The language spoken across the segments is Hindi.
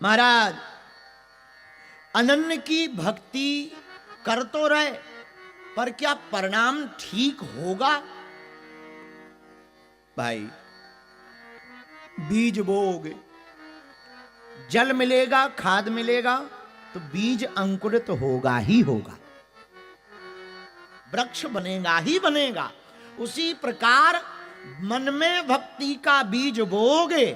महाराज अनन्य की भक्ति कर तो रहे, पर क्या परिणाम ठीक होगा? भाई बीज बोओगे, जल मिलेगा, खाद मिलेगा, तो बीज अंकुरित होगा ही होगा, वृक्ष बनेगा ही बनेगा। उसी प्रकार मन में भक्ति का बीज बोओगे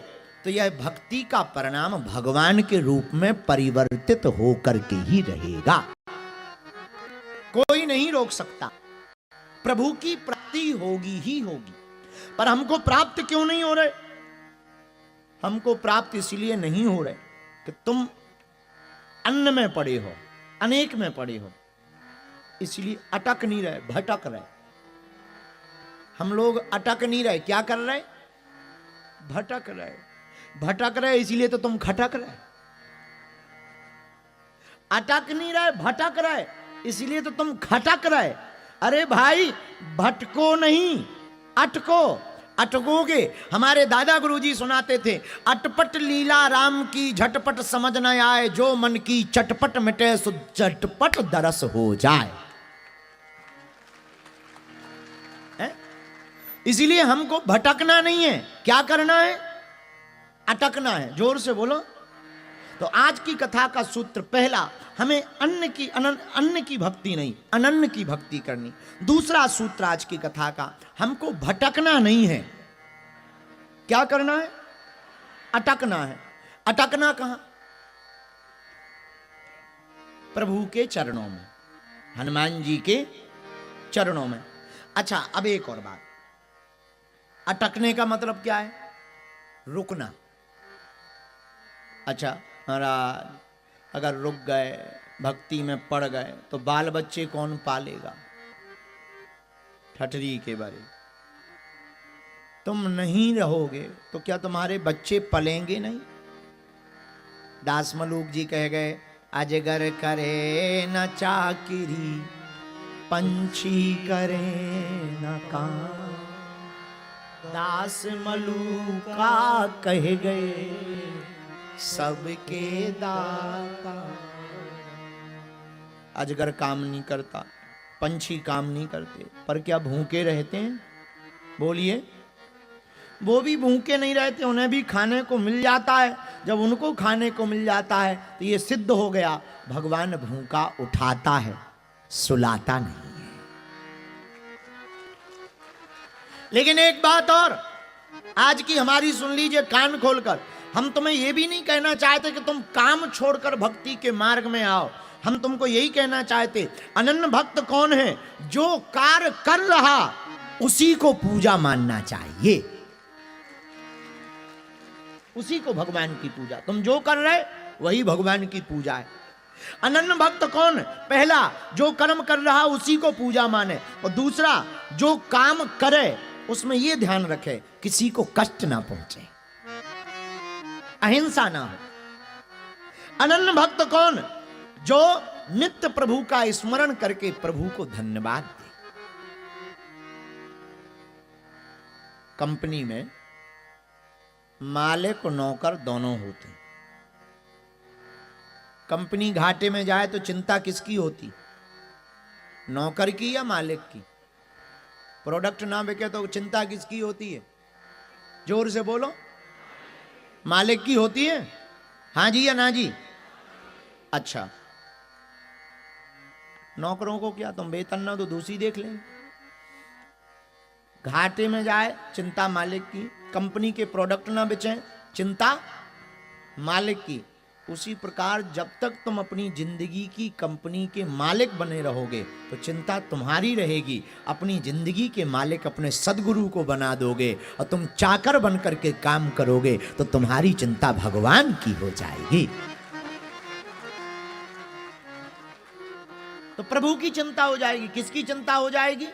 तो यह भक्ति का परिणाम भगवान के रूप में परिवर्तित होकर के ही रहेगा। कोई नहीं रोक सकता, प्रभु की प्राप्ति होगी ही होगी। पर हमको प्राप्त क्यों नहीं हो रहे? हमको प्राप्त इसलिए नहीं हो रहे कि तुम अन्न में पड़े हो, अनेक में पड़े हो, इसलिए अटक नहीं रहे, भटक रहे। हम लोग अटक नहीं रहे, क्या कर रहे? भटक रहे। भटक रहे इसलिए तो तुम खटक रहे। अटक नहीं रहे, भटक रहे इसलिए तो तुम खटक रहे। अरे भाई भटको नहीं, अटको। अटकोगे। हमारे दादा गुरुजी सुनाते थे, अटपट लीला राम की झटपट समझ न आए, जो मन की चटपट मिटे सो झटपट दरस हो जाए। इसीलिए हमको भटकना नहीं है, क्या करना है? अटकना है। जोर से बोलो। तो आज की कथा का सूत्र पहला, हमें अन्न की भक्ति नहीं, अनन्य की भक्ति करनी। दूसरा सूत्र आज की कथा का, हमको भटकना नहीं है, क्या करना है? अटकना है। अटकना कहां? प्रभु के चरणों में, हनुमान जी के चरणों में। अच्छा, अब एक और बात, अटकने का मतलब क्या है? रुकना। अच्छा महाराज, अगर रुक गए, भक्ति में पड़ गए, तो बाल बच्चे कौन पालेगा? ठठरी के बारे। तुम नहीं रहोगे तो क्या तुम्हारे बच्चे पलेंगे नहीं? दास मलूक जी कह गए, अजगर करे न चाकिरी, पंछी करे न काम। दास मलूका कह गए, सबके दाता। अजगर काम नहीं करता, पंछी काम नहीं करते, पर क्या भूखे रहते हैं? बोलिए। वो भी भूखे नहीं रहते, उन्हें भी खाने को मिल जाता है। जब उनको खाने को मिल जाता है तो ये सिद्ध हो गया, भगवान भूखा उठाता है, सुलाता नहीं है। लेकिन एक बात और, आज की हमारी सुन लीजिए कान खोलकर। हम तुम्हें यह भी नहीं कहना चाहते कि तुम काम छोड़कर भक्ति के मार्ग में आओ। हम तुमको यही कहना चाहते, अनन्य भक्त कौन है? जो कार्य कर रहा उसी को पूजा मानना चाहिए, उसी को भगवान की पूजा। तुम जो कर रहे वही भगवान की पूजा है। अनन्य भक्त कौन? पहला, जो कर्म कर रहा उसी को पूजा माने, और दूसरा, जो काम करे उसमें यह ध्यान रखे किसी को कष्ट ना पहुंचे, अहिंसा ना हो। अनन्य भक्त कौन? जो नित्य प्रभु का स्मरण करके प्रभु को धन्यवाद दे। कंपनी में मालिक और नौकर दोनों होते हैं। कंपनी घाटे में जाए तो चिंता किसकी होती? नौकर की या मालिक की? प्रोडक्ट ना बिके तो चिंता किसकी होती है? जोर से बोलो। मालिक की होती है। हाँ जी या ना जी? अच्छा, नौकरों को क्या, तुम वेतन ना तो दूसरी देख लेंगे। घाटे में जाए चिंता मालिक की, कंपनी के प्रोडक्ट ना बेचें चिंता मालिक की। उसी प्रकार जब तक तुम अपनी जिंदगी की कंपनी के मालिक बने रहोगे तो चिंता तुम्हारी रहेगी। अपनी जिंदगी के मालिक अपने सदगुरु को बना दोगे और तुम चाकर बनकर के काम करोगे तो तुम्हारी चिंता भगवान की हो जाएगी। तो प्रभु की चिंता हो जाएगी। किसकी चिंता हो जाएगी?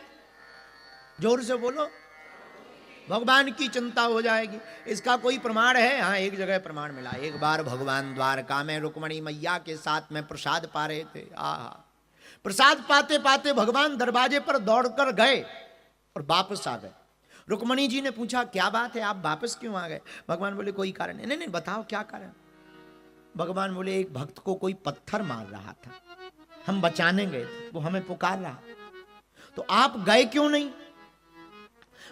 जोर से बोलो। भगवान की चिंता हो जाएगी। इसका कोई प्रमाण है? हाँ, एक जगह प्रमाण मिला। एक बार भगवान द्वारका में रुक्मणी मैया के साथ में प्रसाद पा रहे थे। आहा, प्रसाद पाते पाते भगवान दरवाजे पर दौड़कर गए और वापस आ गए। रुक्मणी जी ने पूछा, क्या बात है, आप वापस क्यों आ गए? भगवान बोले, कोई कारण नहीं। नहीं, बताओ क्या कारण। भगवान बोले एक भक्त को कोई पत्थर मार रहा था, हम बचाने गए थे, वो हमें पुकार रहा, तो आप गए क्यों नहीं?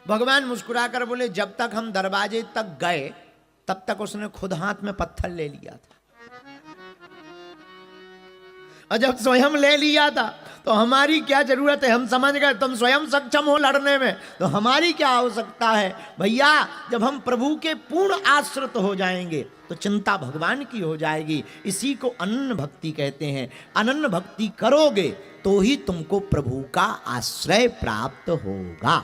भगवान मुस्कुराकर बोले जब तक हम दरवाजे तक गए तब तक उसने खुद हाथ में पत्थर ले लिया था, और जब स्वयं ले लिया था तो हमारी क्या जरूरत है? हम समझ गए तुम स्वयं सक्षम हो लड़ने में, तो हमारी क्या आवश्यकता है? भैया जब हम प्रभु के पूर्ण आश्रित हो जाएंगे तो चिंता भगवान की हो जाएगी। इसी को अनन्य भक्ति कहते हैं। अनन्य भक्ति करोगे तो ही तुमको प्रभु का आश्रय प्राप्त होगा।